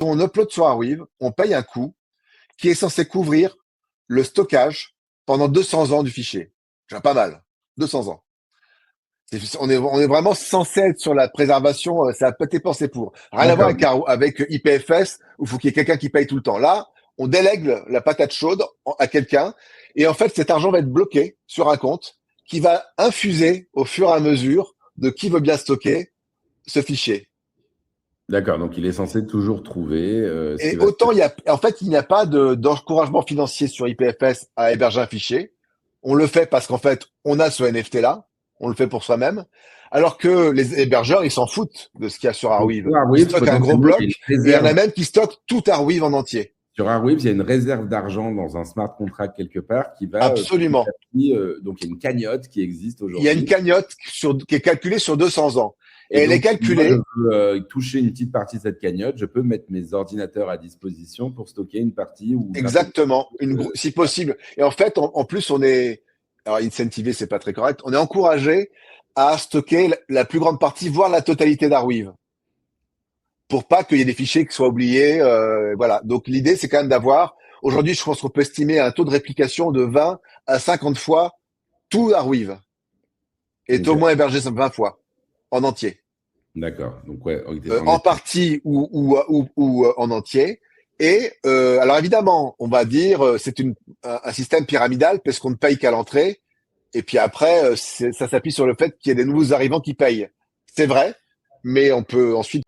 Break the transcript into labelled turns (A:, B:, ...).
A: on upload sur Arweave, on paye un coût qui est censé couvrir le stockage pendant 200 ans du fichier. Déjà pas mal. 200 ans. On est vraiment censé être sur la préservation, ça a pas été pensé pour. Rien à voir
B: D'accord.
A: avec IPFS, où il faut qu'il y ait quelqu'un qui paye tout le temps. Là, on délègue la patate chaude à quelqu'un, et en fait, cet argent va être bloqué sur un compte qui va infuser au fur et à mesure de qui veut bien stocker ce fichier.
B: D'accord. Donc, il est censé toujours trouver ce qui
A: Et
B: va se
A: autant en fait, il n'y a pas d'encouragement financier sur IPFS à héberger un fichier. On le fait parce qu'en fait, on a ce NFT-là. On le fait pour soi-même. Alors que les hébergeurs, ils s'en foutent de ce qu'il y a sur
B: Donc,
A: Arweave.
B: sur
A: Ils
B: Arweave,
A: stockent un gros
B: potentiellement, il y a une
A: bloc et il y en a
B: réserve.
A: même qui stockent tout Arweave en entier.
B: Sur Arweave, il y a une réserve d'argent dans un smart contract quelque part qui va petit à
A: Absolument.
B: petit, donc il y a une cagnotte qui existe
A: Il y a une
B: aujourd'hui.
A: cagnotte qui est calculée sur 200 ans. Et
B: Et
A: elle est
B: donc, si moi, je
A: calculée
B: veux toucher une petite partie de cette cagnotte, je peux mettre mes ordinateurs à disposition pour stocker une partie ou l'intégralité.
A: exactement, si possible. Et en fait, en plus, alors incentivé, c'est pas très correct, on est encouragé à stocker la plus grande partie, voire la totalité d'Arweave, pour pas qu'il y ait des fichiers qui soient oubliés. Voilà. Donc l'idée, c'est quand même d'avoir, aujourd'hui, je pense qu'on peut estimer un taux de réplication de 20 à 50 fois tout Arweave, est
B: Ok,
A: au moins hébergé 20 fois, en entier.
B: d'accord. Donc, ouais, en
A: En
B: effet.
A: partie ou en entier. Et alors évidemment, on va dire un système pyramidal parce qu'on ne paye qu'à l'entrée. Et puis après, ça s'appuie sur le fait qu'il y a des nouveaux arrivants qui payent. C'est vrai, mais on peut ensuite